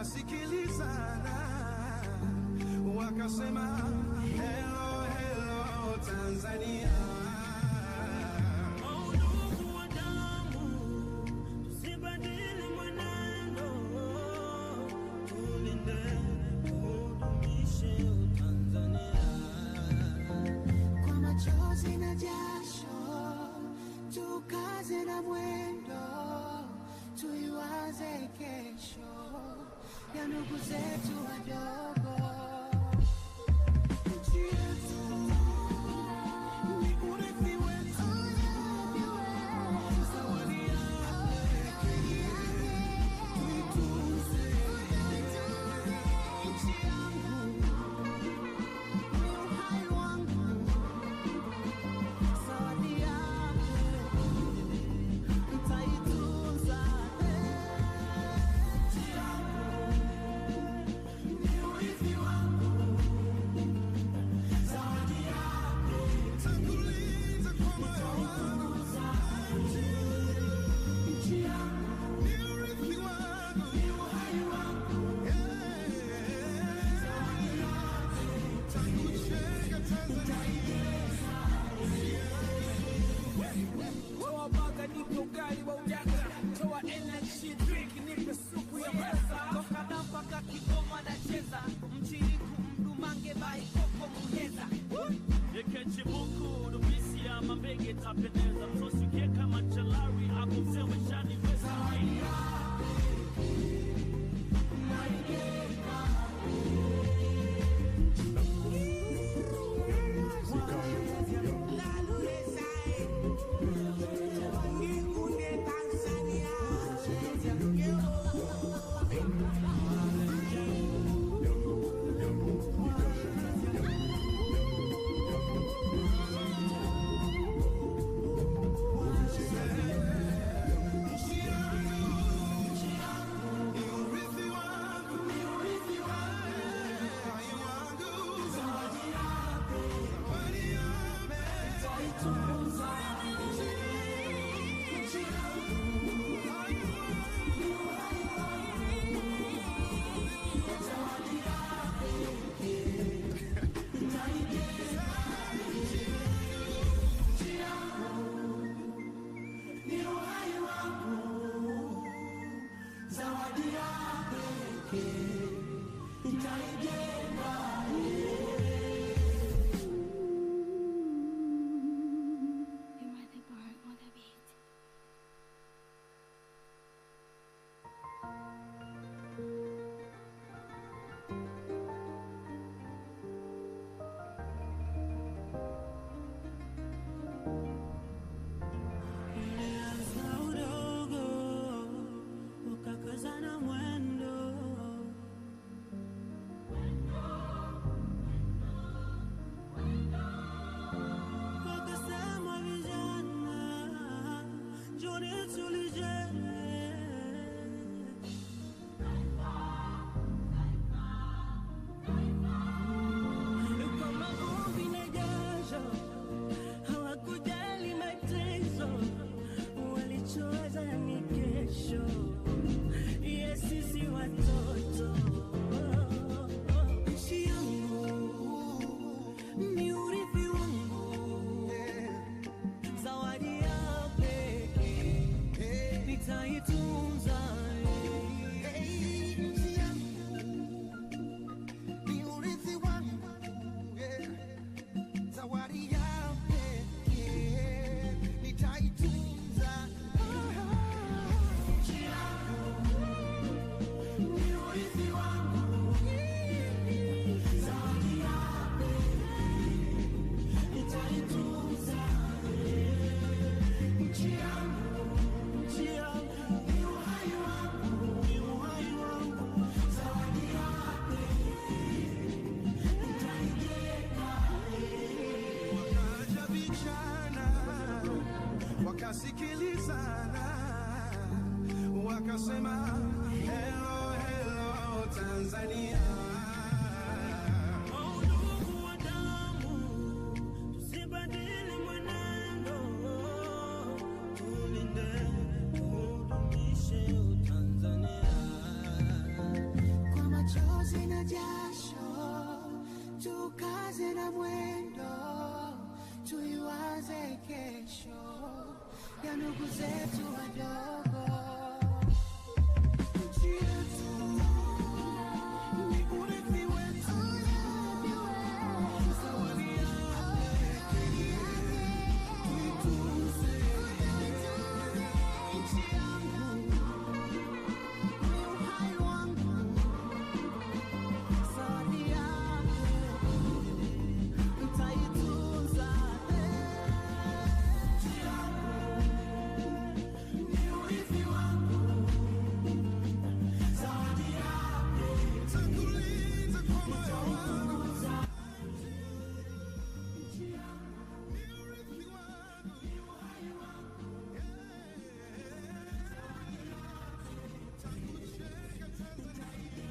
wakasikilizana, wakasema hello hello Tanzania. Ya ndugu zetu wadogo. wakasikilizana, wakasema hello hello Tanzania. na jasho, tukaze na mwendo, tuiwaze kesho ya ndugu zetu wadogo. Nchi yetu ni urithi wetu, zawadi yake tuitunze. Nchi yangu ni uhai wangu, zawadi yake nitaitunza. Nchi yangu ni urithi wangu, zawadi yake nitakulinda kwa moyo wangu. Nchi yangu ni urithi wangu, ni uhai wangu, nitakucheka Tanzania.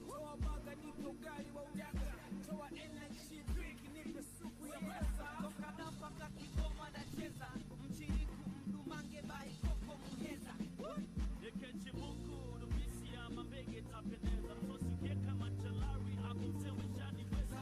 Toa baga nipe ugali wa udaga, toa energy drink nipe supu ya pesa. Toka mpaka Kigoma nacheza, mchiriku mdumange bai koko muheza. Ekechi buku nubisi ya mambege tapendeza, mtosi keka machalari akumsewe shani weza.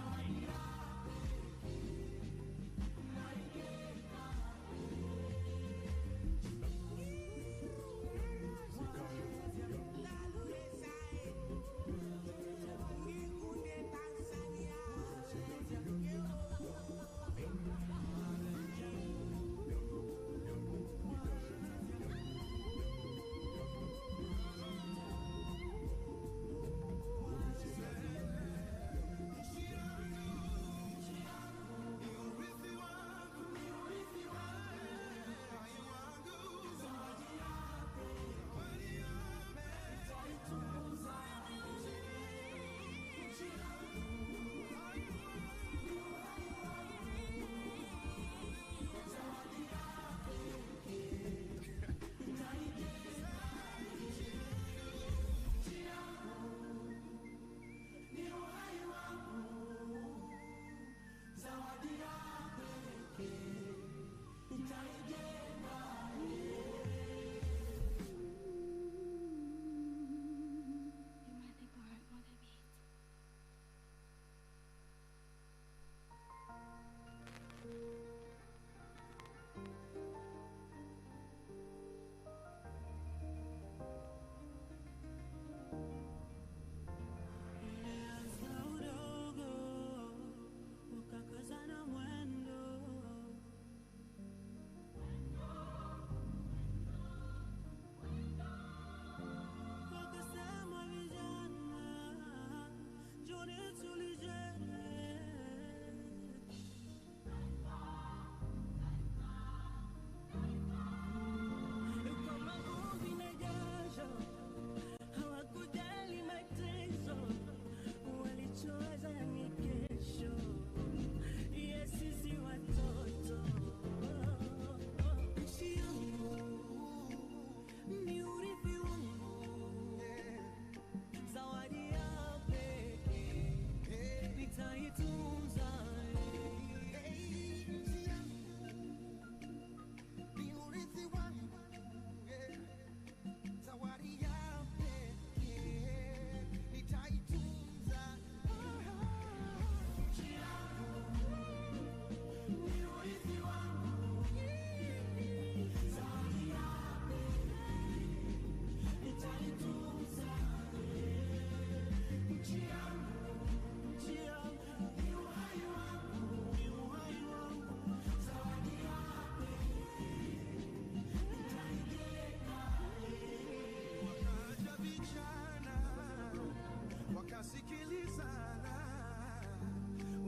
Wakasikilizana,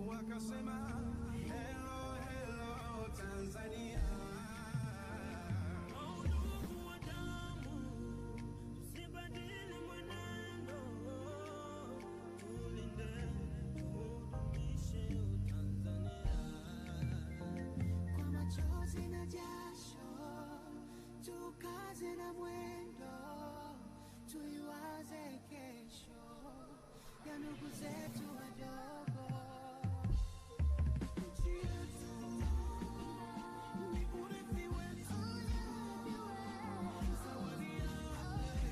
wakasema hello hello Tanzania. Ndugu wa damu, usibadili mwenendo, tulinde, tudumishe Tanzania. Kwa machozi na jasho, tukaze na mwendo, tuiwaze kesho ya ndugu zetu wadogo. Nchi yetu ni urithi wetu, zawadi yake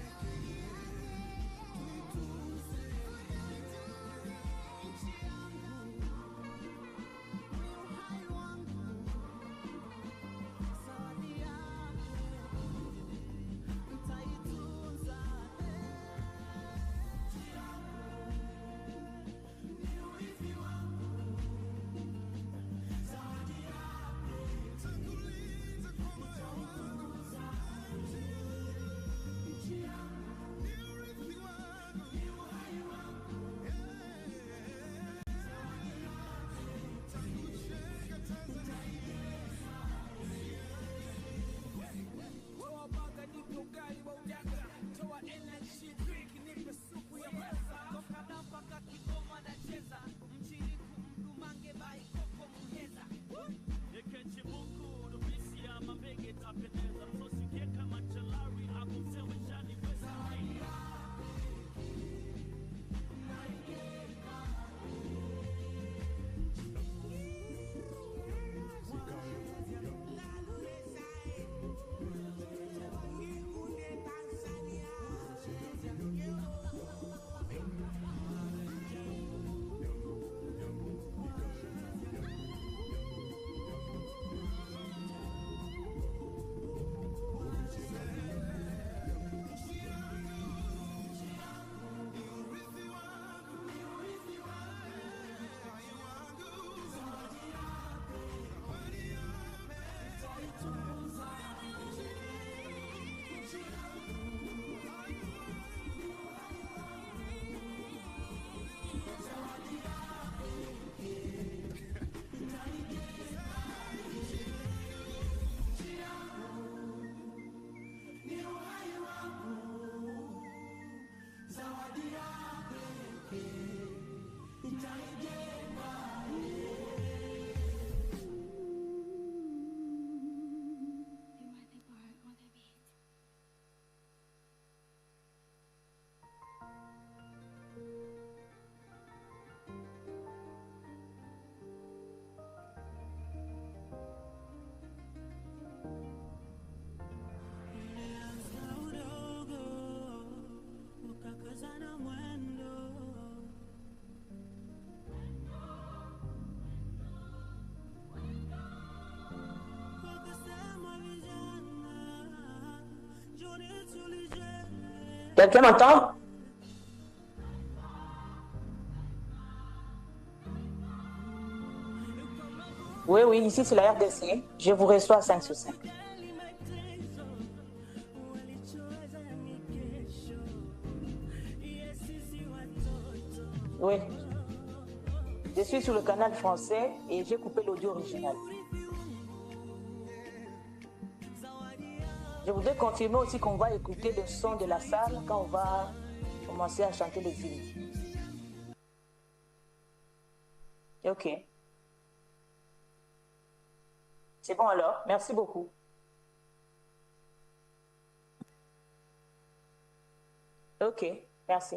Quelqu'un m'entend? Oui, oui, ici c'est la RDC. Je vous reçois à 5 sur 5. Oui. Je suis sur le canal français et j'ai coupé l'audio original. Je voudrais confirmer aussi qu'on va écouter le son de la salle quand on va commencer à chanter les hymnes. Ok. C'est bon alors, merci beaucoup. Ok, merci.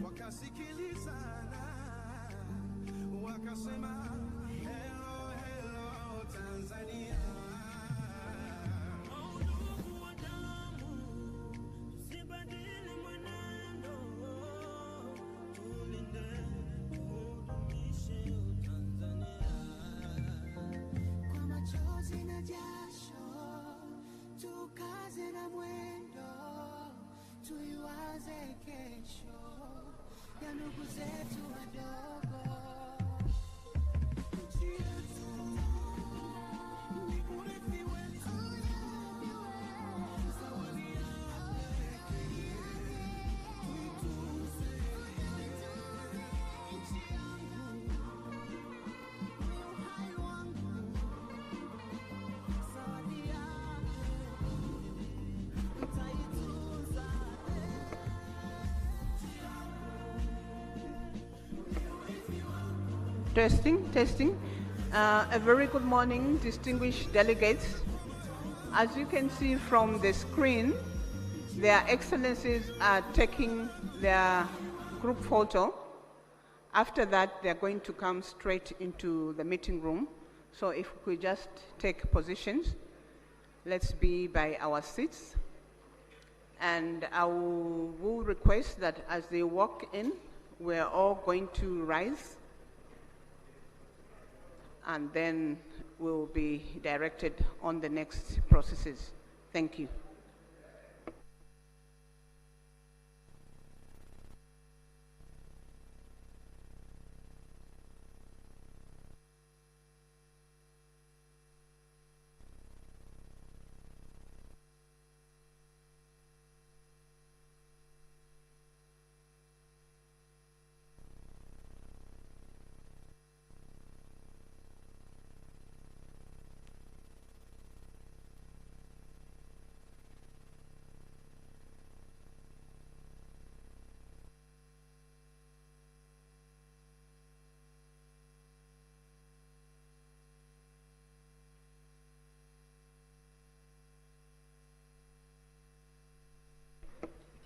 Wakasikilizana, wakasema hello, hello, Tanzania. Ndugu wa damu, tusibadili mwenendo, tulinde, tudumishe Tanzania. Kwa machozi na jasho, tukaze na mwendo, tuiwaze kesho ya ndugu zetu wadogo. Nchi yetu ni urithi wetu, zawadi yake tuitunze. Nchi yangu ni uhai wangu, zawadi yake nitaitunza. Testing. A very good morning, distinguished delegates. As you can see from the screen, their excellencies are taking their group photo. After that, they're going to come straight into the meeting room. So if we could just take positions, let's be by our seats. And I will request that as they walk in, we're all going to rise, and then we'll be directed on the next processes. Thank you.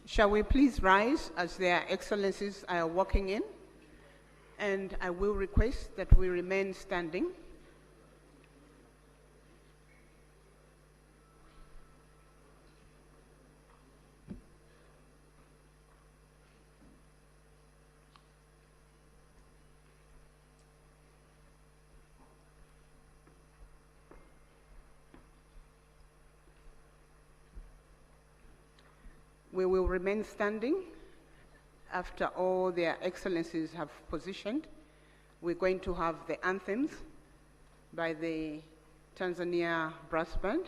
Shall we please rise as their excellencies are walking in? And I will request that we remain standing. We will remain standing after all their excellencies have positioned. We're going to have the anthems by the Tanzania brass band.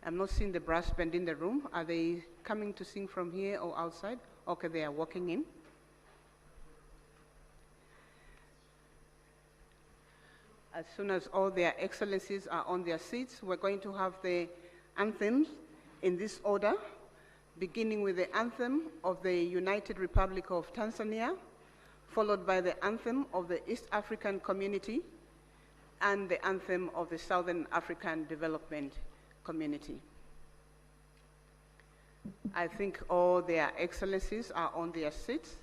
I'm not seeing the brass band in the room. Are they coming to sing from here or outside? Okay, they are walking in. As soon as all their excellencies are on their seats, we're going to have the anthems in this order, beginning with the anthem of the United Republic of Tanzania, followed by the anthem of the East African Community, and the anthem of the Southern African Development Community. I think all their excellencies are on their seats.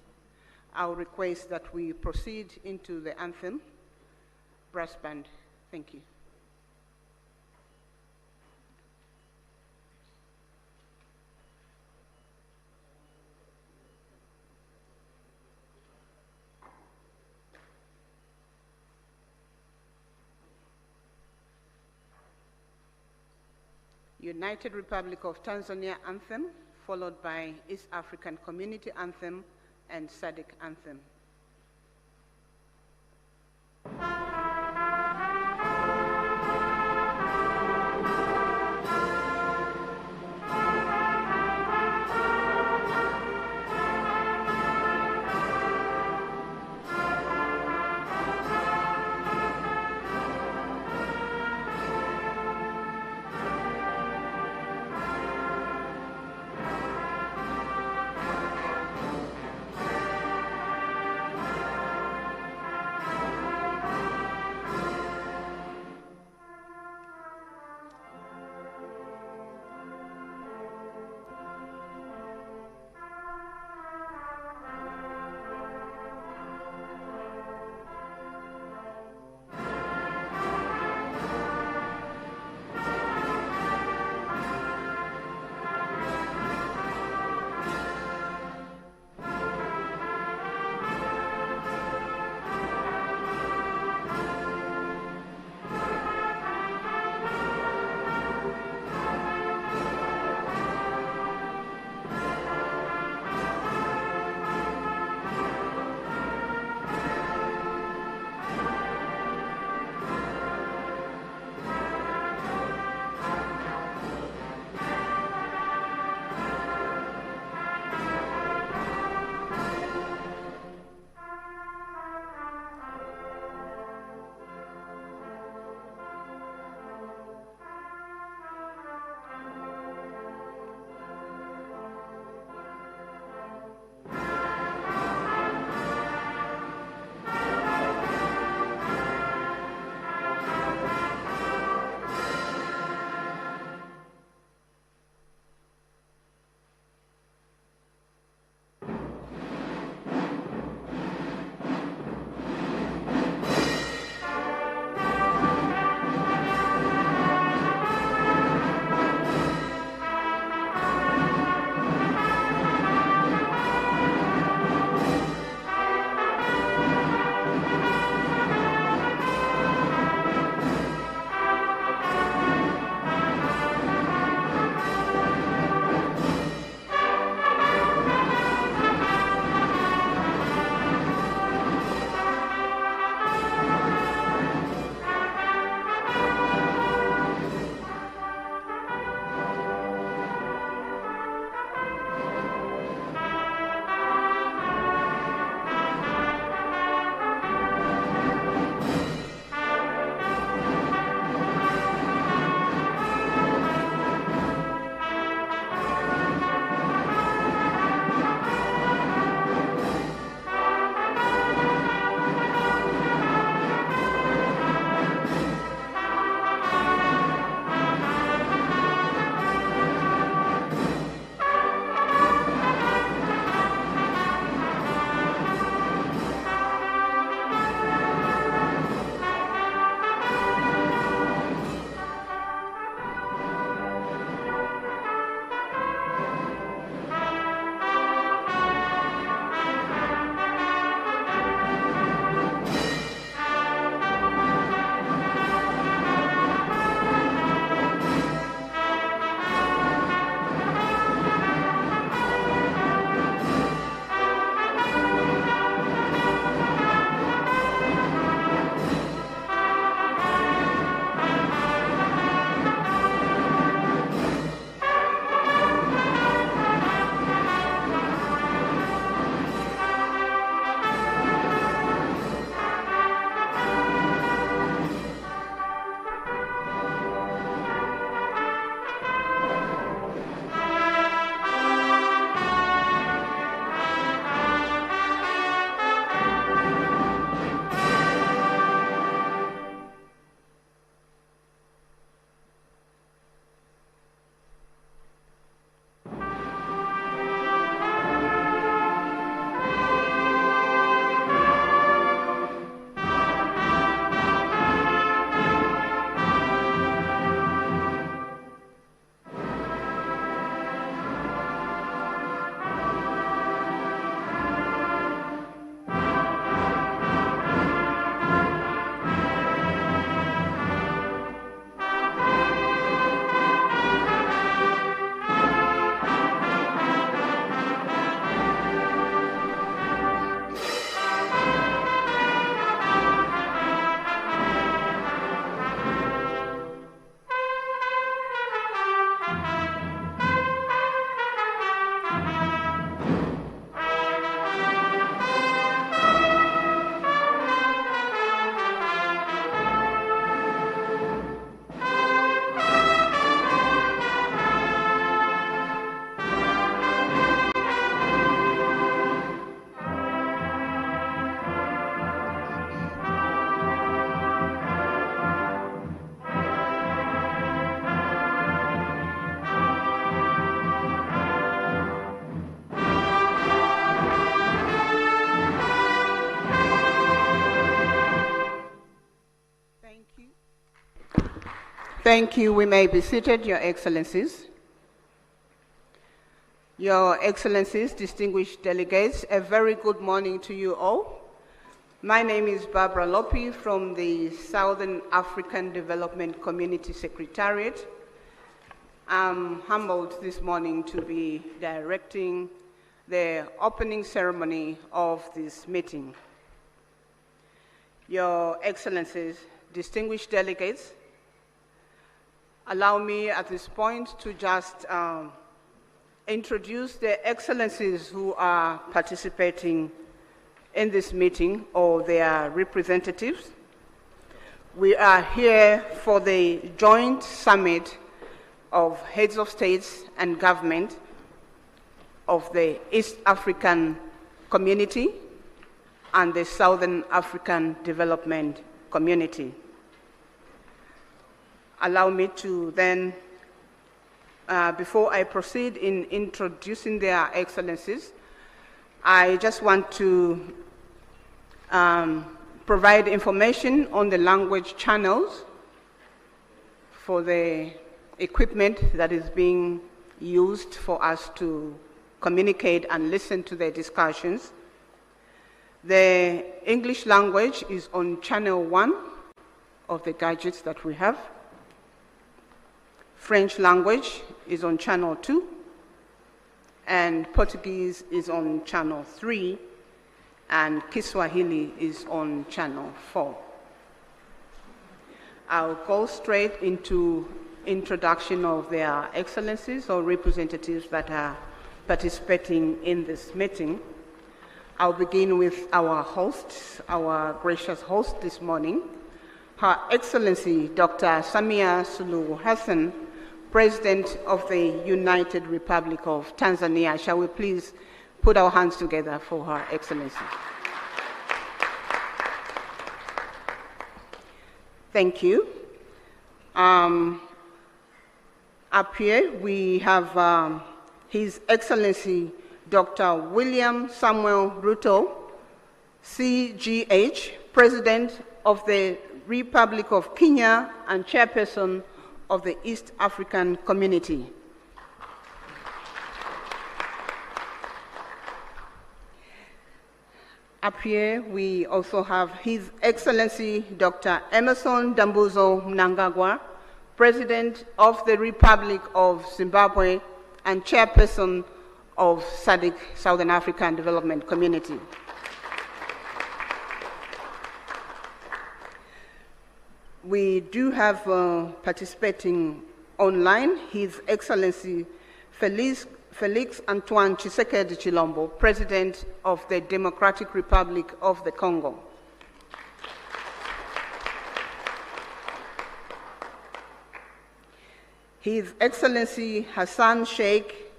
I'll request that we proceed into the anthem. Brass band, thank you. United Republic of Tanzania anthem, followed by East African Community anthem and SADC anthem. Thank you. We may be seated, Your Excellencies. Your Excellencies, distinguished delegates, a very good morning to you all. My name is Barbara Lopi from the Southern African Development Community Secretariat. I'm humbled this morning to be directing the opening ceremony of this meeting. Your Excellencies, distinguished delegates, allow me at this point to just introduce the excellencies who are participating in this meeting or their representatives. We are here for the joint summit of heads of states and government of the East African Community and the Southern African Development Community. Allow me to then, before I proceed in introducing their excellencies, I just want to provide information on the language channels for the equipment that is being used for us to communicate and listen to the discussions. The English language is on channel 1 of the gadgets that we have. French language is on channel 2, and Portuguese is on channel 3, and Kiswahili is on channel 4. I'll go straight into introduction of their excellencies or representatives that are participating in this meeting. I'll begin with our host, our gracious host this morning, Her Excellency Dr. Samia Suluhu Hassan, President of the United Republic of Tanzania. Shall we please put our hands together for Her Excellency? Thank you. Up here we have His Excellency Dr. William Samuel Ruto, CGH, President of the Republic of Kenya and Chairperson of the East African Community. Up here, we also have His Excellency Dr. Emerson Dambuzo Mnangagwa, President of the Republic of Zimbabwe and Chairperson of SADC, Southern African Development Community. We do have participating online His Excellency Felix Antoine Tshisekedi Chilombo, President of the Democratic Republic of the Congo. His Excellency Hassan Sheikh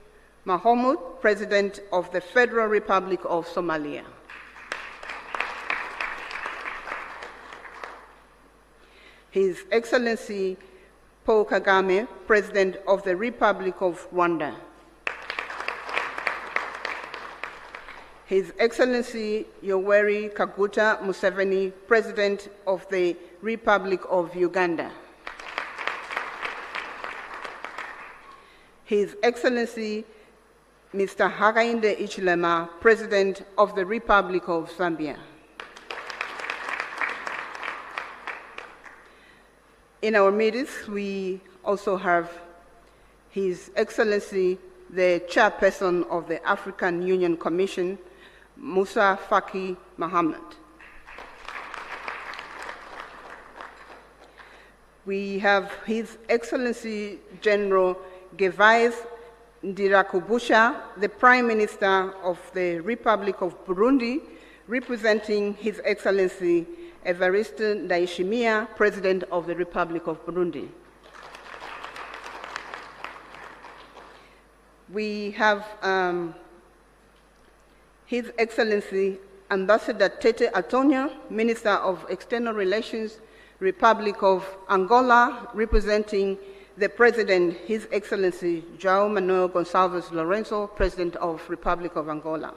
Mohamud, President of the Federal Republic of Somalia. His Excellency Paul Kagame, President of the Republic of Rwanda. His Excellency Yoweri Kaguta Museveni, President of the Republic of Uganda. His Excellency Mr. Hakainde Hichilema, President of the Republic of Zambia. In our midst, we also have His Excellency, the Chairperson of the African Union Commission, Musa Faki Mohammed. We have His Excellency General Gervais Ndirakubusha, the Prime Minister of the Republic of Burundi, representing His Excellency Evariste Ndayishimiye, President of the Republic of Burundi. We have His Excellency Ambassador Tete Antonio, Minister of External Relations, Republic of Angola, representing the President, His Excellency João Manuel Gonçalves Lorenzo, President of Republic of Angola.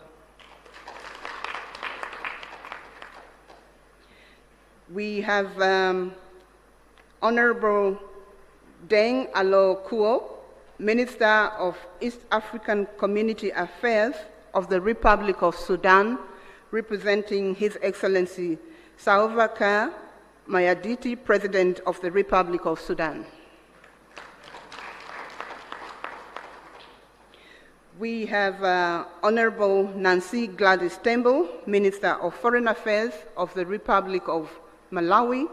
We have Honorable Deng Alo Kuo, Minister of East African Community Affairs of the Republic of Sudan, representing His Excellency Salva Kiir Mayarditi, President of the Republic of Sudan. We have Honorable Nancy Gladys Tembo, Minister of Foreign Affairs of the Republic of Malawi,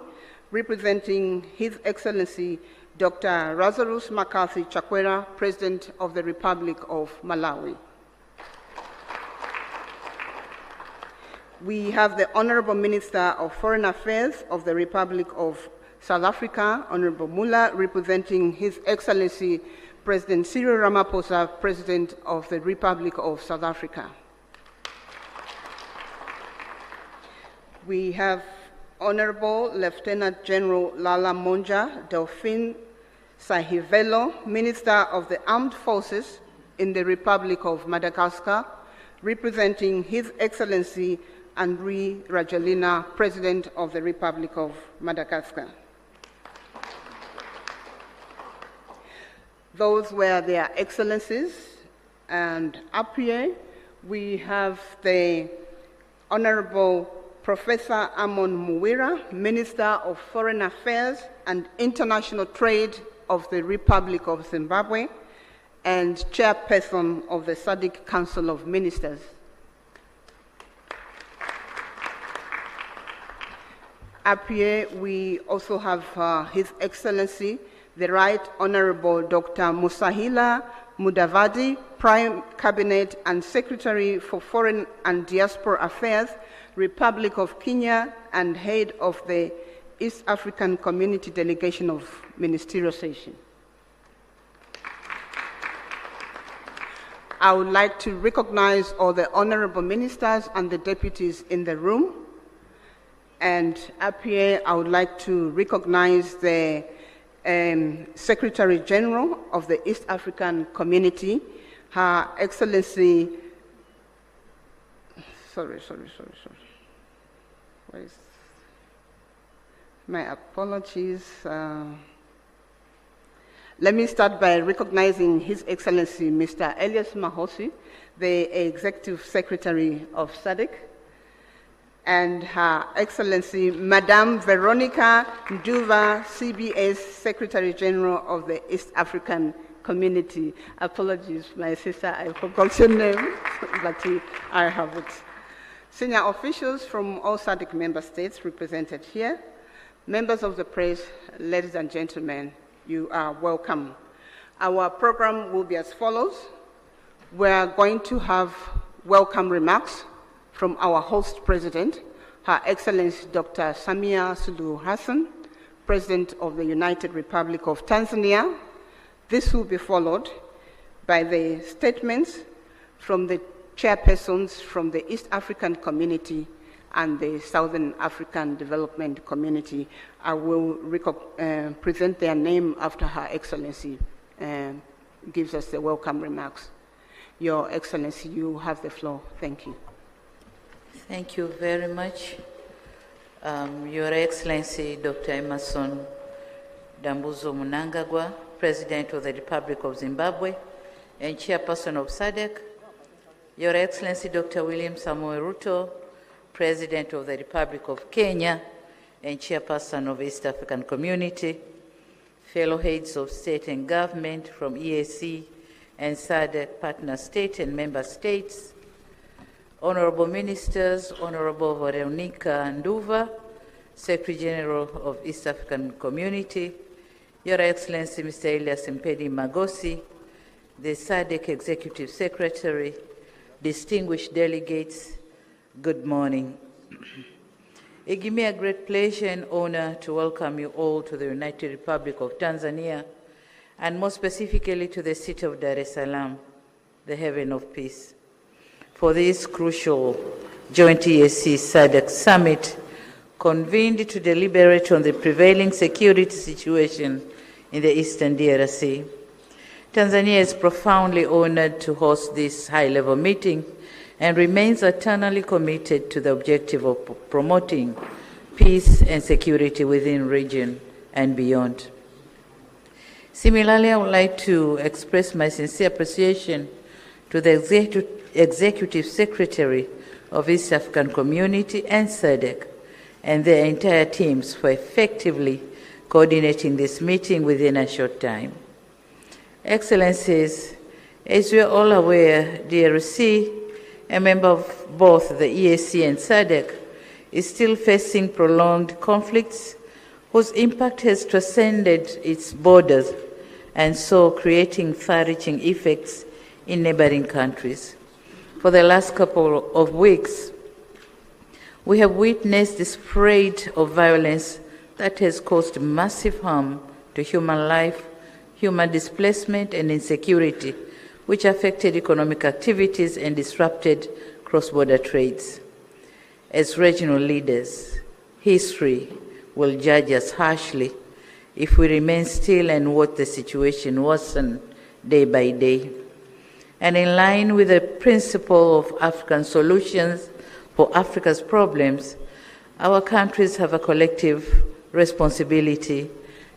representing His Excellency Dr. Lazarus McCarthy Chakwera, President of the Republic of Malawi. We have the Honorable Minister of Foreign Affairs of the Republic of South Africa, Honorable Mula, representing His Excellency President Cyril Ramaphosa, President of the Republic of South Africa. We have Honorable Lieutenant General Lala Monja Delphine Sahivelo, Minister of the Armed Forces in the Republic of Madagascar, representing His Excellency Andry Rajoelina, President of the Republic of Madagascar. Those were their excellencies, and up here we have the Honorable Professor Amon Muwira, Minister of Foreign Affairs and International Trade of the Republic of Zimbabwe and Chairperson of the SADC Council of Ministers. Up here we also have His Excellency the Right Honorable Dr. Musahila Mudavadi, Prime Cabinet and Secretary for Foreign and Diaspora Affairs, Republic of Kenya, and Head of the East African Community Delegation of Ministerial Session. I would like to recognize all the honorable ministers and the deputies in the room. And up here, I would like to recognize the Secretary General of the East African Community, Her Excellency, my apologies. Let me start by recognizing His Excellency Mr. Elias Mahosi, the Executive Secretary of SADC, and Her Excellency Madame Veronica Nduva, CBS Secretary General of the East African Community. Apologies, my sister, I forgot your name, but I have it. Senior officials from all SADC member states represented here, members of the press, ladies and gentlemen, you are welcome. Our program will be as follows. We are going to have welcome remarks from our host president, Her Excellency Dr. Samia Suluhu Hassan, President of the United Republic of Tanzania. This will be followed by the statements from the chairpersons from the East African Community and the Southern African Development Community. I will present their name after Her Excellency gives us the welcome remarks. Your Excellency, you have the floor. Thank you. Thank you very much. Your Excellency, Dr. Emerson Dambuzo Mnangagwa, President of the Republic of Zimbabwe and Chairperson of SADC. Your Excellency, Dr. William Samoei Ruto, President of the Republic of Kenya and Chairperson of East African Community. Fellow heads of state and government from EAC and SADC partner state and member states. Honorable Ministers, Honorable Veronica Nduva, Secretary General of East African Community, Your Excellency Mr. Elias Mpedi Magosi, the SADC Executive Secretary, distinguished delegates, good morning. It gives me a great pleasure and honor to welcome you all to the United Republic of Tanzania, and more specifically to the city of Dar es Salaam, the haven of peace, for this crucial joint EAC SADC summit convened to deliberate on the prevailing security situation in the Eastern DRC. Tanzania is profoundly honored to host this high-level meeting and remains eternally committed to the objective of promoting peace and security within the region and beyond. Similarly, I would like to express my sincere appreciation to the Executive Secretary of East African Community and SADC and their entire teams for effectively coordinating this meeting within a short time. Excellencies, as we are all aware, DRC, a member of both the EAC and SADC, is still facing prolonged conflicts whose impact has transcended its borders and so creating far-reaching effects in neighboring countries. For the last couple of weeks, we have witnessed the spread of violence that has caused massive harm to human life, human displacement, and insecurity, which affected economic activities and disrupted cross-border trades. As regional leaders, history will judge us harshly if we remain still and watch the situation worsen day by day. And in line with the principle of African solutions for Africa's problems, our countries have a collective responsibility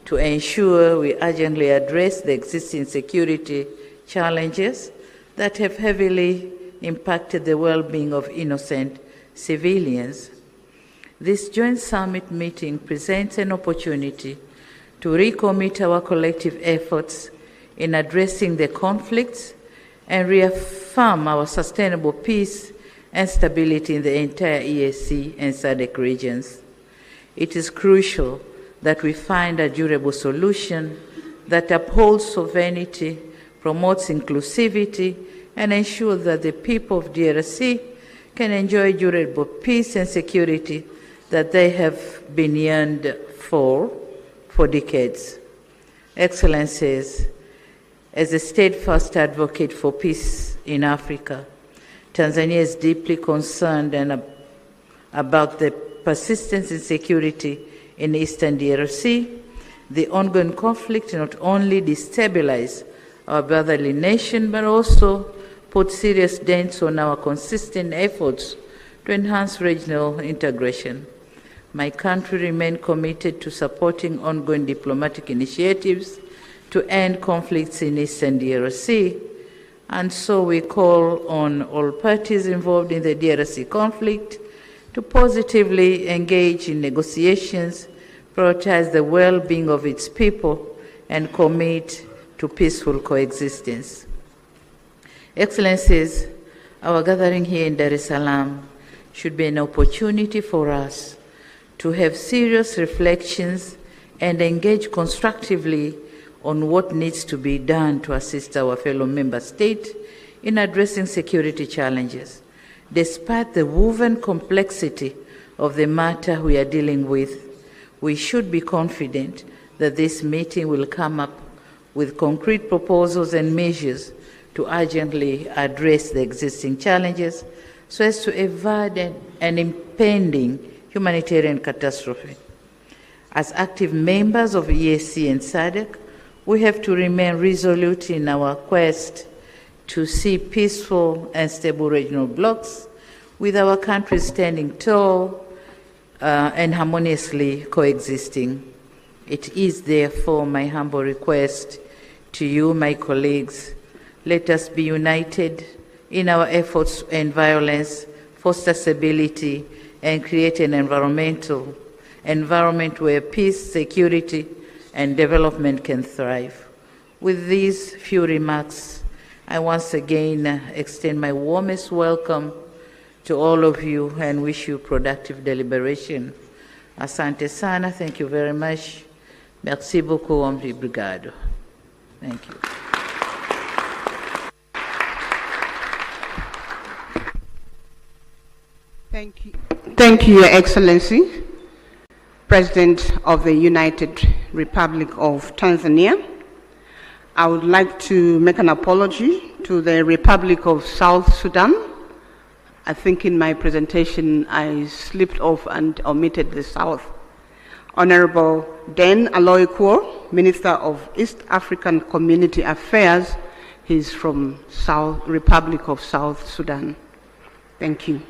to ensure we urgently address the existing security challenges that have heavily impacted the well-being of innocent civilians. This joint summit meeting presents an opportunity to recommit our collective efforts in addressing the conflicts and reaffirm our sustainable peace and stability in the entire EAC and SADC regions. It is crucial that we find a durable solution that upholds sovereignty, promotes inclusivity, and ensures that the people of DRC can enjoy durable peace and security that they have been yearned for decades. Excellencies, as a steadfast advocate for peace in Africa, Tanzania is deeply concerned about the persistent insecurity in eastern DRC. The ongoing conflict not only destabilizes our brotherly nation, but also put serious dents on our consistent efforts to enhance regional integration. My country remains committed to supporting ongoing diplomatic initiatives to end conflicts in eastern DRC, and so we call on all parties involved in the DRC conflict to positively engage in negotiations, prioritize the well-being of its people, and commit to peaceful coexistence. Excellencies, our gathering here in Dar es Salaam should be an opportunity for us to have serious reflections and engage constructively on what needs to be done to assist our fellow member states in addressing security challenges. Despite the woven complexity of the matter we are dealing with, we should be confident that this meeting will come up with concrete proposals and measures to urgently address the existing challenges so as to avoid an impending humanitarian catastrophe. As active members of EAC and SADC, we have to remain resolute in our quest to see peaceful and stable regional blocs, with our countries standing tall and harmoniously coexisting. It is therefore my humble request to you, my colleagues, let us be united in our efforts to end violence, foster stability, and create an environment where peace, security, and development can thrive. With these few remarks, I once again extend my warmest welcome to all of you and wish you productive deliberation. Asante sana, thank you very much. Merci beaucoup, obrigado. Thank you. Thank you. Thank you, Your Excellency, President of the United Republic of Tanzania. I would like to make an apology to the Republic of South Sudan. I think in my presentation I slipped off and omitted the South. Honorable Den Aloy Kuo, Minister of East African Community Affairs, he's from Republic of South Sudan. Thank you.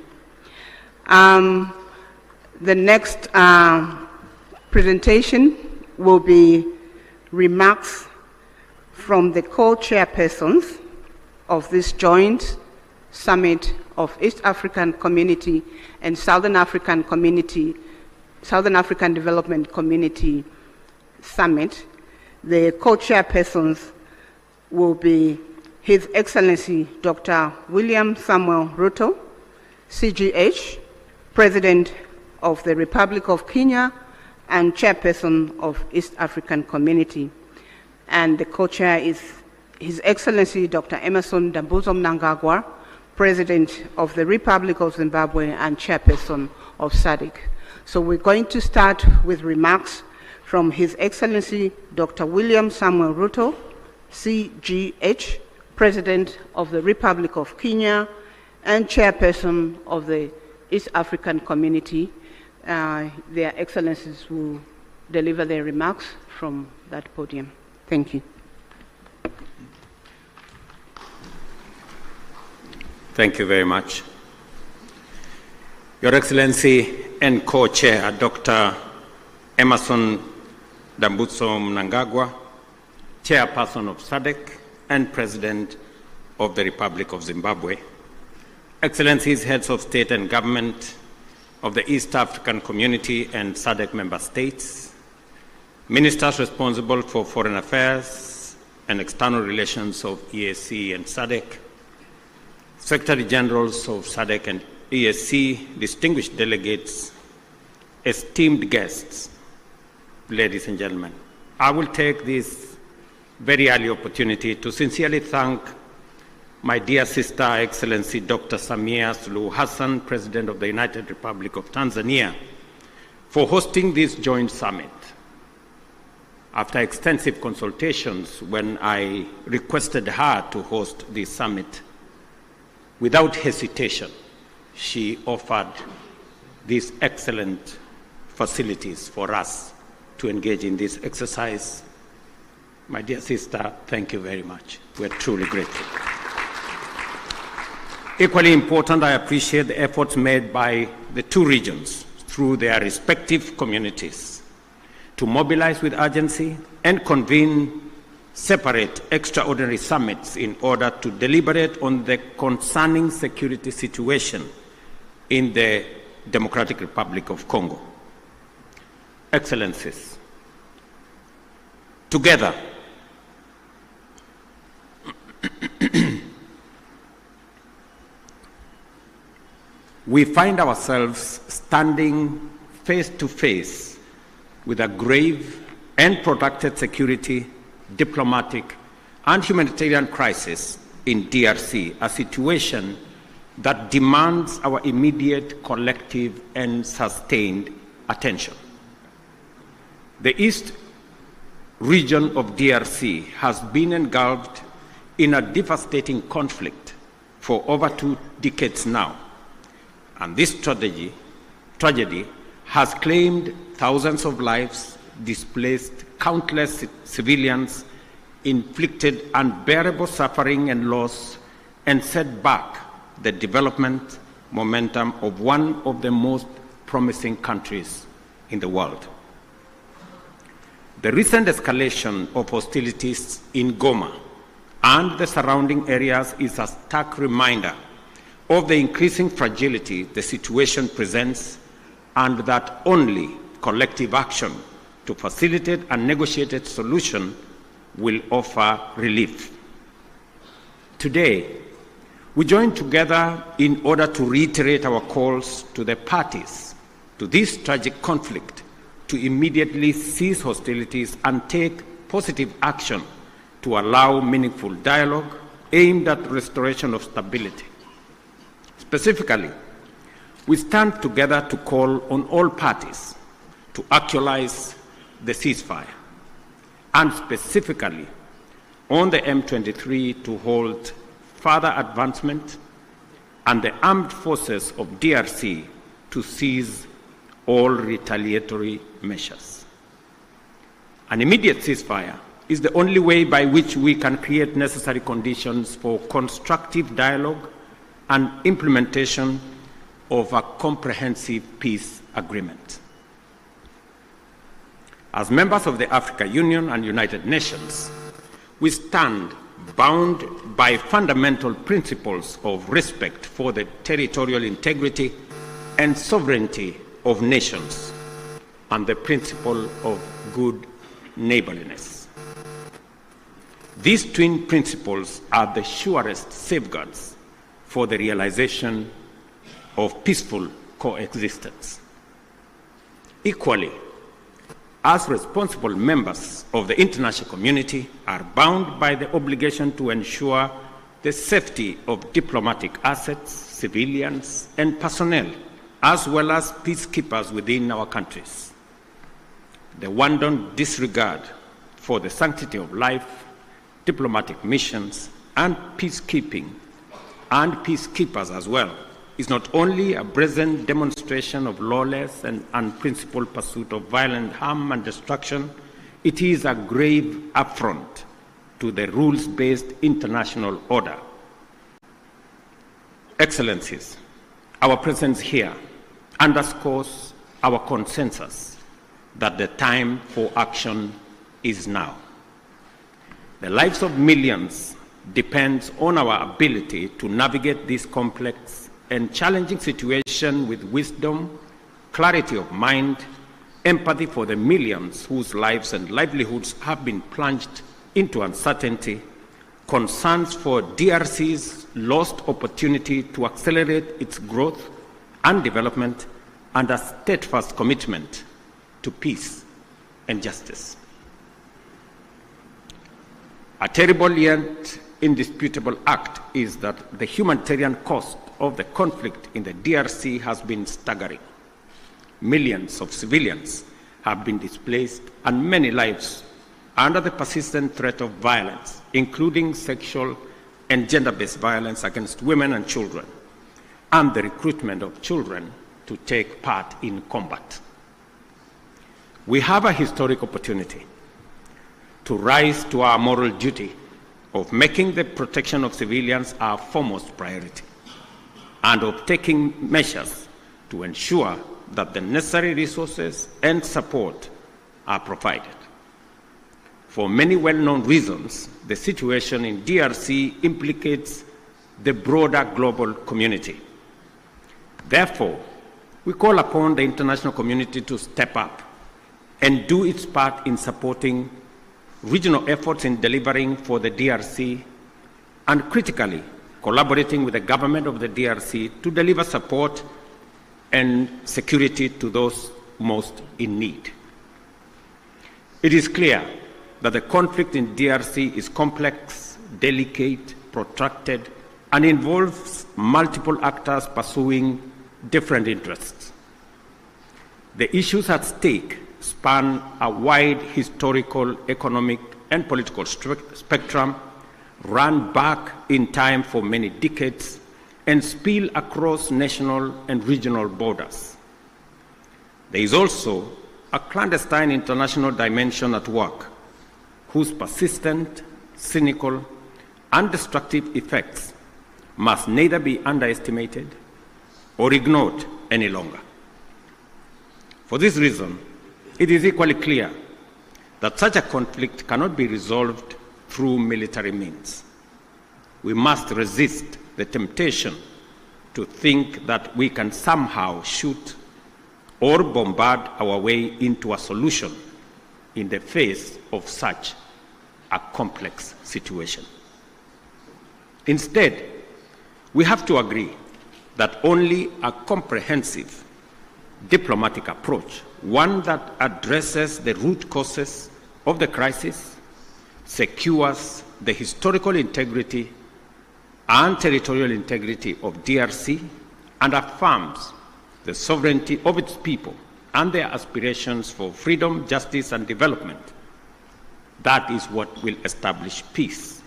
The next presentation will be remarks from the co-chairpersons of this joint summit of East African Community and Southern African Development Community Summit. The co-chairpersons will be His Excellency Dr. William Samuel Ruto, CGH, President of the Republic of Kenya and Chairperson of East African Community. And the co-chair is His Excellency Dr. Emmerson Dambuzo Mnangagwa, President of the Republic of Zimbabwe and Chairperson of SADC. So we're going to start with remarks from His Excellency Dr. William Samuel Ruto, CGH, President of the Republic of Kenya and Chairperson of the East African Community. Their Excellencies will deliver their remarks from that podium. Thank you. Thank you very much. Your Excellency and Co-Chair, Dr. Emmerson Dambuzo Mnangagwa, Chairperson of SADC and President of the Republic of Zimbabwe, Excellencies, Heads of State and Government of the East African Community and SADC member states, Ministers responsible for Foreign Affairs and External Relations of EAC and SADC, Secretary Generals of SADC and EAC, distinguished delegates, esteemed guests, ladies and gentlemen. I will take this very early opportunity to sincerely thank my dear sister, Excellency Dr. Samia Suluhu Hassan, President of the United Republic of Tanzania, for hosting this joint summit. After extensive consultations, when I requested her to host this summit, without hesitation, she offered these excellent facilities for us to engage in this exercise. My dear sister, thank you very much. We're truly grateful. Equally important, I appreciate the efforts made by the two regions through their respective communities to mobilize with urgency and convene separate extraordinary summits in order to deliberate on the concerning security situation in the Democratic Republic of Congo. Excellencies, together, we find ourselves standing face to face with a grave and protracted security, diplomatic, and humanitarian crisis in DRC, a situation that demands our immediate, collective, and sustained attention. The East region of DRC has been engulfed in a devastating conflict for over 2 decades now, and this tragedy has claimed thousands of lives, displaced countless civilians, inflicted unbearable suffering and loss, and set back the development momentum of one of the most promising countries in the world. The recent escalation of hostilities in Goma and the surrounding areas is a stark reminder of the increasing fragility the situation presents, and that only collective action to facilitate a negotiated solution will offer relief. Today, we join together in order to reiterate our calls to the parties to this tragic conflict to immediately cease hostilities and take positive action to allow meaningful dialogue aimed at restoration of stability. Specifically, we stand together to call on all parties to actualize the ceasefire, and specifically on the M23 to hold further advancement and the armed forces of DRC to cease all retaliatory measures. An immediate ceasefire is the only way by which we can create necessary conditions for constructive dialogue and implementation of a comprehensive peace agreement. As members of the African Union and United Nations, we stand bound by fundamental principles of respect for the territorial integrity and sovereignty of nations and the principle of good neighborliness. These twin principles are the surest safeguards for the realization of peaceful coexistence. Equally, as responsible members of the international community are bound by the obligation to ensure the safety of diplomatic assets, civilians, and personnel, as well as peacekeepers within our countries. The wanton disregard for the sanctity of life, diplomatic missions, and peacekeeping, and peacekeepers as well, is not only a brazen demonstration of lawless and unprincipled pursuit of violent harm and destruction, it is a grave affront to the rules-based international order. Excellencies, our presence here underscores our consensus that the time for action is now. The lives of millions depends on our ability to navigate this complex and challenging situation with wisdom, clarity of mind, empathy for the millions whose lives and livelihoods have been plunged into uncertainty, concerns for DRC's lost opportunity to accelerate its growth and development, and a steadfast commitment to peace and justice. A terrible yet indisputable act is that the humanitarian cost of the conflict in the DRC has been staggering. Millions of civilians have been displaced and many lives under the persistent threat of violence, including sexual and gender-based violence against women and children, and the recruitment of children to take part in combat. We have a historic opportunity to rise to our moral duty of making the protection of civilians our foremost priority, and of taking measures to ensure that the necessary resources and support are provided. For many well-known reasons, the situation in DRC implicates the broader global community. Therefore, we call upon the international community to step up and do its part in supporting regional efforts in delivering for the DRC, and critically collaborating with the government of the DRC to deliver support and security to those most in need. It is clear that the conflict in DRC is complex, delicate, protracted, and involves multiple actors pursuing different interests. The issues at stake span a wide historical, economic, and political spectrum, run back in time for many decades, and spill across national and regional borders. There is also a clandestine international dimension at work, whose persistent, cynical, and destructive effects must neither be underestimated or ignored any longer. For this reason, it is equally clear that such a conflict cannot be resolved through military means. We must resist the temptation to think that we can somehow shoot or bombard our way into a solution in the face of such a complex situation. Instead, we have to agree that only a comprehensive diplomatic approach, one that addresses the root causes of the crisis, secures the historical integrity and territorial integrity of DRC, and affirms the sovereignty of its people and their aspirations for freedom, justice, and development. That is what will establish peace,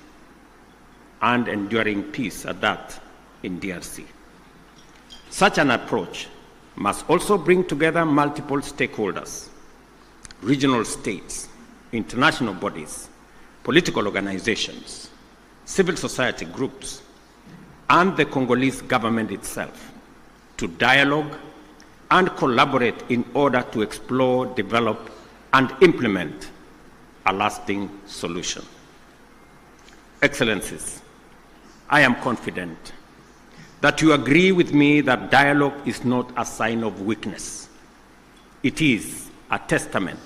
and enduring peace at that, in DRC. Such an approach must also bring together multiple stakeholders, regional states, international bodies, political organizations, civil society groups, and the Congolese government itself to dialogue and collaborate in order to explore, develop, and implement a lasting solution. Excellencies, I am confident that you agree with me that dialogue is not a sign of weakness. It is a testament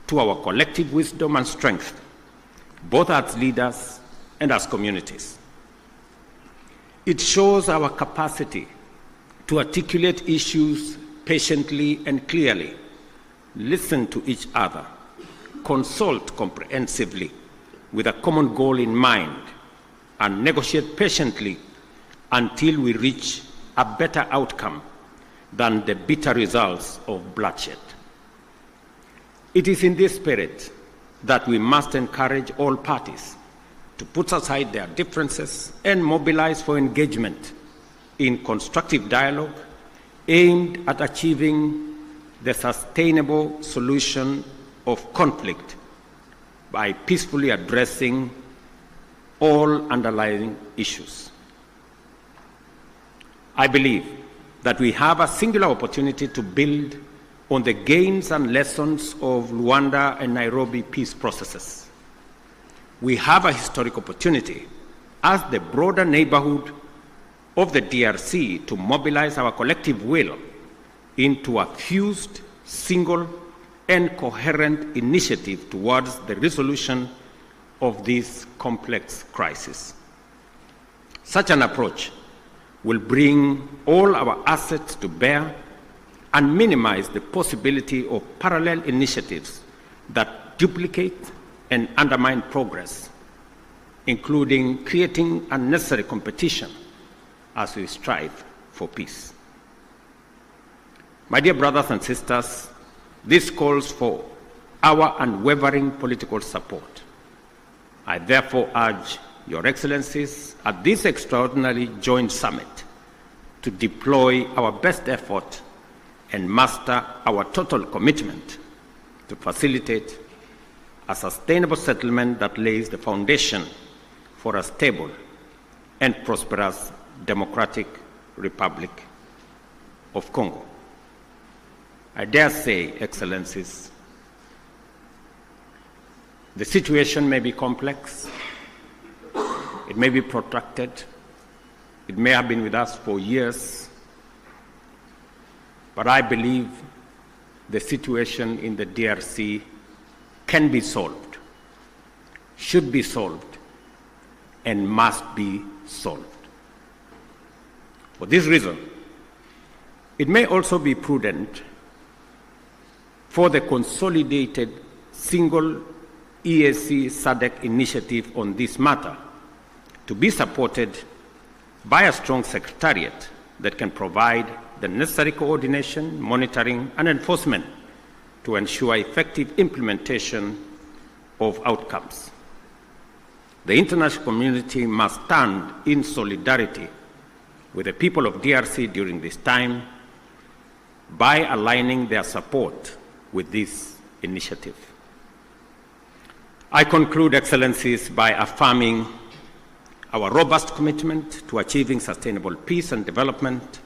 to our collective wisdom and strength, both as leaders and as communities. It shows our capacity to articulate issues patiently and clearly, listen to each other, consult comprehensively with a common goal in mind, and negotiate patiently until we reach a better outcome than the bitter results of bloodshed. It is in this spirit that we must encourage all parties to put aside their differences and mobilize for engagement in constructive dialogue aimed at achieving the sustainable solution of conflict by peacefully addressing all underlying issues. I believe that we have a singular opportunity to build on the gains and lessons of Luanda and Nairobi peace processes. We have a historic opportunity as the broader neighborhood of the DRC to mobilize our collective will into a fused, single, and coherent initiative towards the resolution of this complex crisis. Such an approach will bring all our assets to bear and minimize the possibility of parallel initiatives that duplicate and undermine progress, including creating unnecessary competition as we strive for peace. My dear brothers and sisters, this calls for our unwavering political support. I therefore urge Your Excellencies at this extraordinary joint summit to deploy our best effort and muster our total commitment to facilitate a sustainable settlement that lays the foundation for a stable and prosperous Democratic Republic of Congo. I dare say, Excellencies, the situation may be complex, it may be protracted, it may have been with us for years, but I believe the situation in the DRC can be solved, should be solved, and must be solved. For this reason, it may also be prudent for the consolidated single EAC SADC initiative on this matter to be supported by a strong secretariat that can provide the necessary coordination, monitoring, and enforcement to ensure effective implementation of outcomes. The international community must stand in solidarity with the people of DRC during this time by aligning their support with this initiative. I conclude, Excellencies, by affirming our robust commitment to achieving sustainable peace and development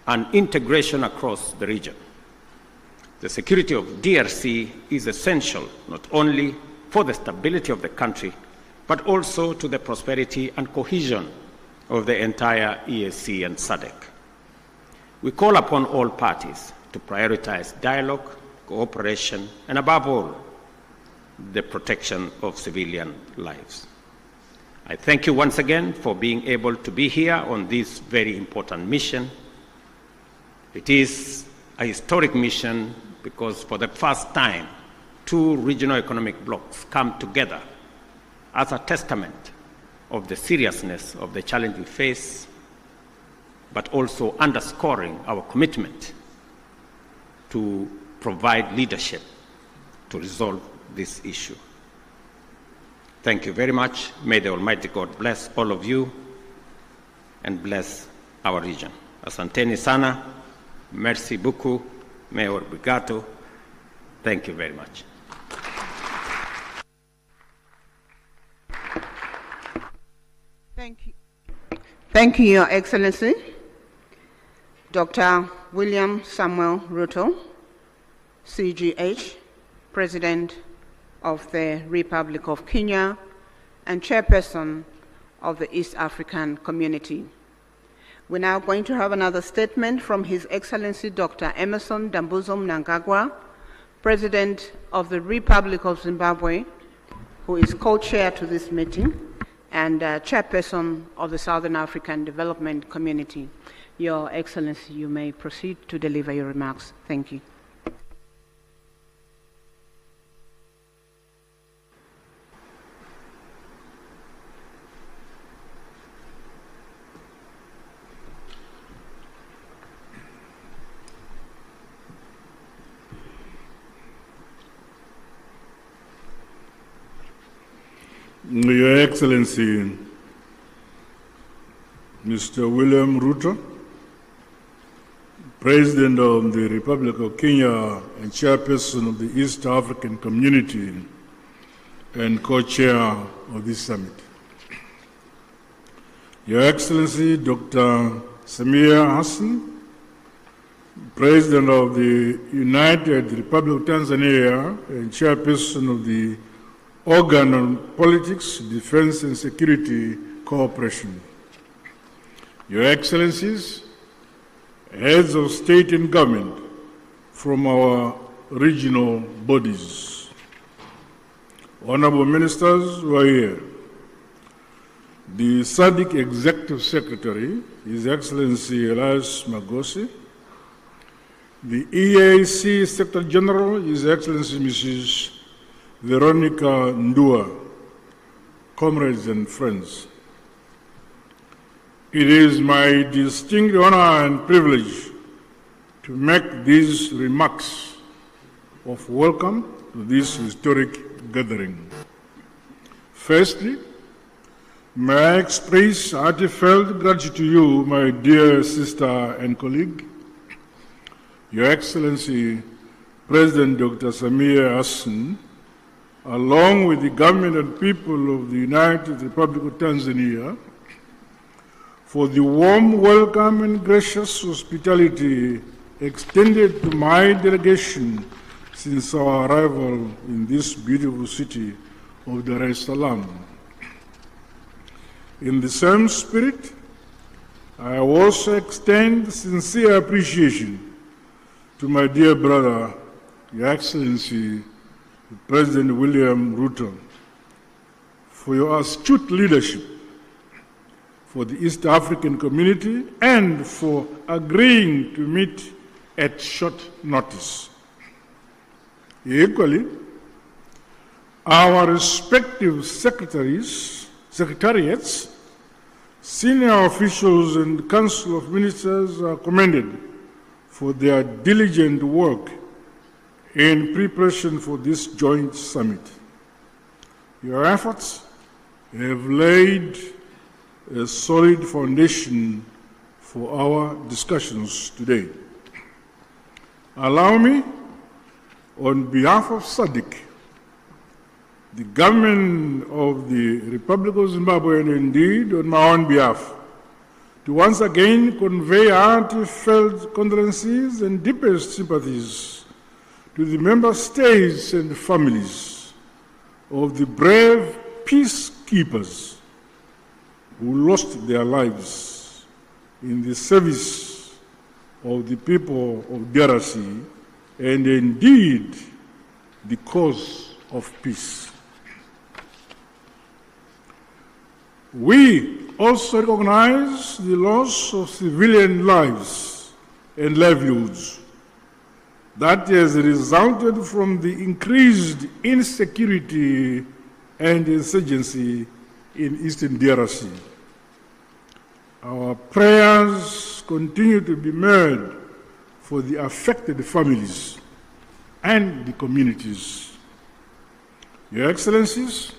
and integration across the region. The security of DRC is essential not only for the stability of the country, but also to the prosperity and cohesion of the entire EAC and SADC. We call upon all parties to prioritize dialogue, cooperation, and above all, the protection of civilian lives. I thank you once again for being able to be here on this very important mission. It is a historic mission because for the first time, two regional economic blocs come together as a testament of the seriousness of the challenge we face, but also underscoring our commitment to provide leadership to resolve this issue. Thank you very much. May the Almighty God bless all of you and bless our region. Asanteni sana, merci beaucoup, Mayor Brigato. Thank you very much. Thank you. Thank you, Your Excellency, Dr. William Samuel Ruto, CGH, President of the Republic of Kenya, and chairperson of the East African Community. We're now going to have another statement from His Excellency Dr. Emmerson Dambuzo Mnangagwa, President of the Republic of Zimbabwe, who is co-chair to this meeting, and chairperson of the Southern African Development Community. Your Excellency, you may proceed to deliver your remarks. Thank you. Your Excellency, Mr. William Ruto, President of the Republic of Kenya and Chairperson of the East African Community and Co-Chair of this summit. Your Excellency, Dr. Samia Hassan, President of the United Republic of Tanzania and Chairperson of the Organ on Politics, Defense and Security Cooperation. Your Excellencies, heads of state and government from our regional bodies, honorable ministers who are here, the SADC Executive Secretary, His Excellency Elias Magosi, the EAC Secretary General, His Excellency Mrs. Veronica Ndua, comrades and friends. It is my distinct honor and privilege to make these remarks of welcome to this historic gathering. Firstly, may I express heartfelt gratitude to you, my dear sister and colleague, Your Excellency, President Dr. Samia Hassan, along with the government and people of the United Republic of Tanzania, for the warm welcome and gracious hospitality extended to my delegation since our arrival in this beautiful city of Dar es Salaam. In the same spirit, I also extend sincere appreciation to my dear brother, Your Excellency, President William Ruto, for your astute leadership for the East African community and for agreeing to meet at short notice. Equally, our respective secretariats, senior officials and Council of Ministers are commended for their diligent work in preparation for this joint summit. Your efforts have laid a solid foundation for our discussions today. Allow me, on behalf of SADC, the government of the Republic of Zimbabwe, and indeed on my own behalf, to once again convey heartfelt condolences and deepest sympathies to the member states and families of the brave peacekeepers who lost their lives in the service of the people of DRC and indeed the cause of peace. We also recognize the loss of civilian lives and livelihoods that has resulted from the increased insecurity and insurgency in Eastern DRC. Our prayers continue to be made for the affected families and the communities. Your Excellencies,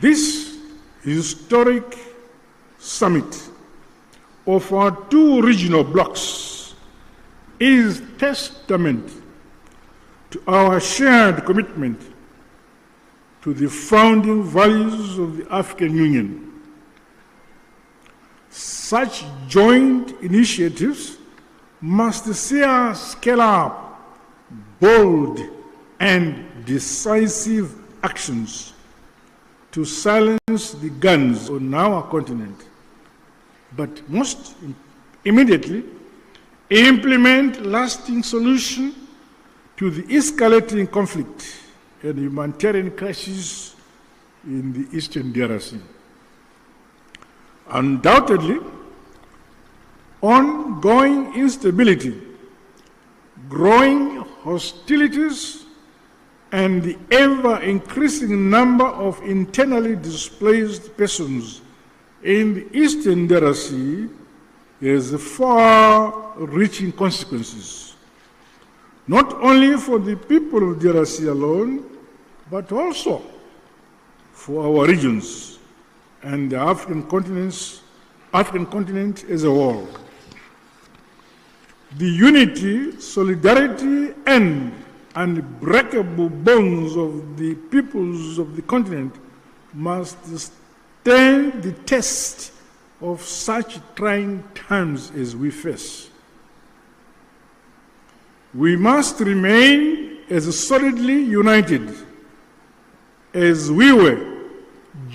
this historic summit of our two regional blocs is testament to our shared commitment to the founding values of the African Union. Such joint initiatives must see us scale up bold and decisive actions to silence the guns on our continent, but most immediately implement lasting solution to the escalating conflict and humanitarian crisis in the Eastern DRC. Undoubtedly, ongoing instability, growing hostilities, and the ever-increasing number of internally displaced persons in the Eastern DRC has far-reaching consequences, not only for the people of DRC alone, but also for our regions and the African continent as a whole. The unity, solidarity, and unbreakable bonds of the peoples of the continent must stand the test of such trying times as we face. We must remain as solidly united as we were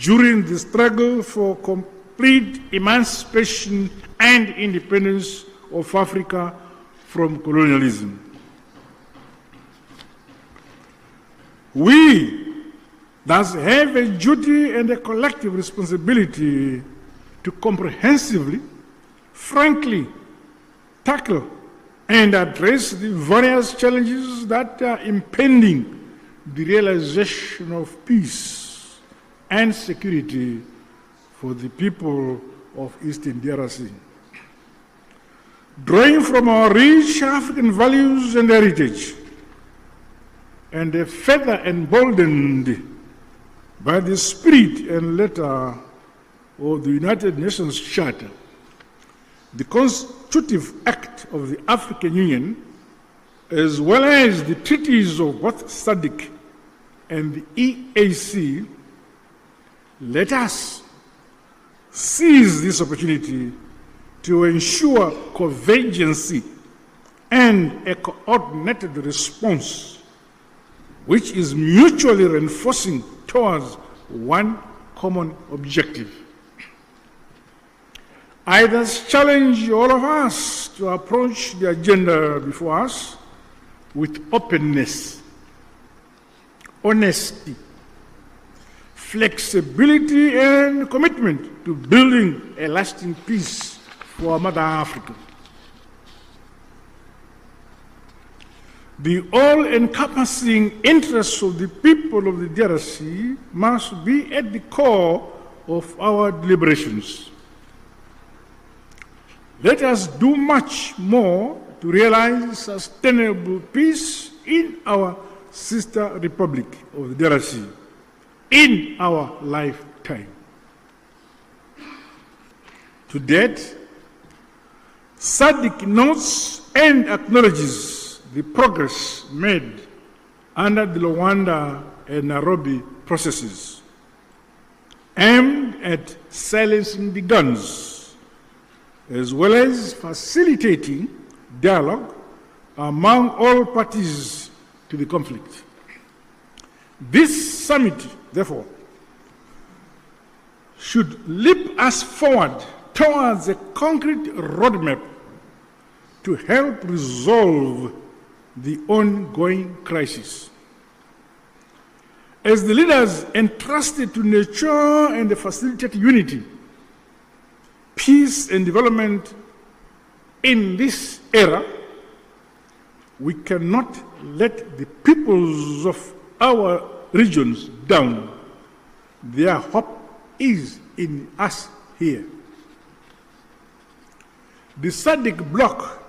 during the struggle for complete emancipation and independence of Africa from colonialism. We thus have a duty and a collective responsibility to comprehensively, frankly, tackle and address the various challenges that are impeding the realization of peace and security for the people of Eastern DRC. Drawing from our rich African values and heritage, and further emboldened by the spirit and letter of the United Nations Charter, the constitutive act of the African Union, as well as the treaties of both SADC and the EAC, let us seize this opportunity to ensure convergence and a coordinated response which is mutually reinforcing towards one common objective. I thus challenge all of us to approach the agenda before us with openness, honesty, flexibility, and commitment to building a lasting peace for Mother Africa. The all-encompassing interests of the people of the DRC must be at the core of our deliberations. Let us do much more to realize sustainable peace in our sister republic of the DRC in our lifetime. To date, SADC notes and acknowledges the progress made under the Luanda and Nairobi processes aimed at silencing the guns, as well as facilitating dialogue among all parties to the conflict. This summit, therefore, should leap us forward towards a concrete roadmap to help resolve the ongoing crisis. As the leaders entrusted to nurture and facilitate unity, peace and development in this era, we cannot let the peoples of our regions down. Their hope is in us here. The SADC bloc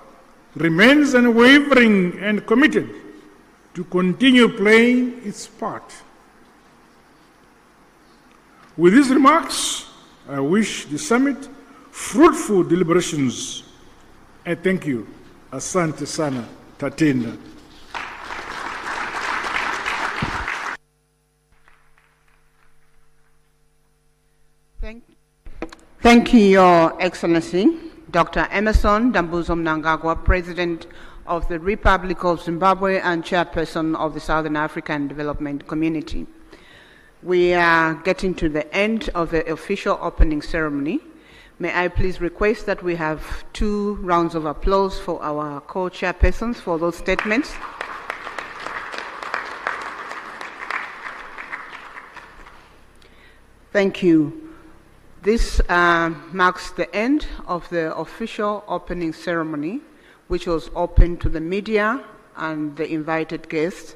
remains unwavering and committed to continue playing its part. With these remarks, I wish the summit fruitful deliberations. I thank you. Asante sana, tatenda. Thank you, Your Excellency, Dr. Emerson Dambuzo Mnangagwa, President of the Republic of Zimbabwe and Chairperson of the Southern African Development Community. We are getting to the end of the official opening ceremony. May I please request that we have 2 rounds of applause for our co-chairpersons for those statements. Thank you. This marks the end of the official opening ceremony, which was open to the media and the invited guests.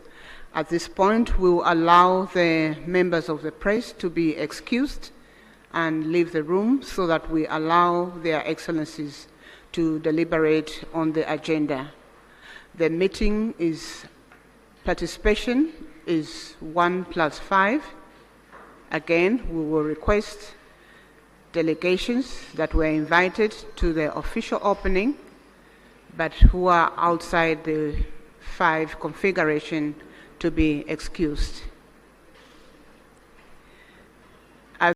At this point, we will allow the members of the press to be excused and leave the room so that we allow their excellencies to deliberate on the agenda. The meeting participation is 1+5. Again, we will request delegations that were invited to the official opening, but who are outside the 5 configuration to be excused.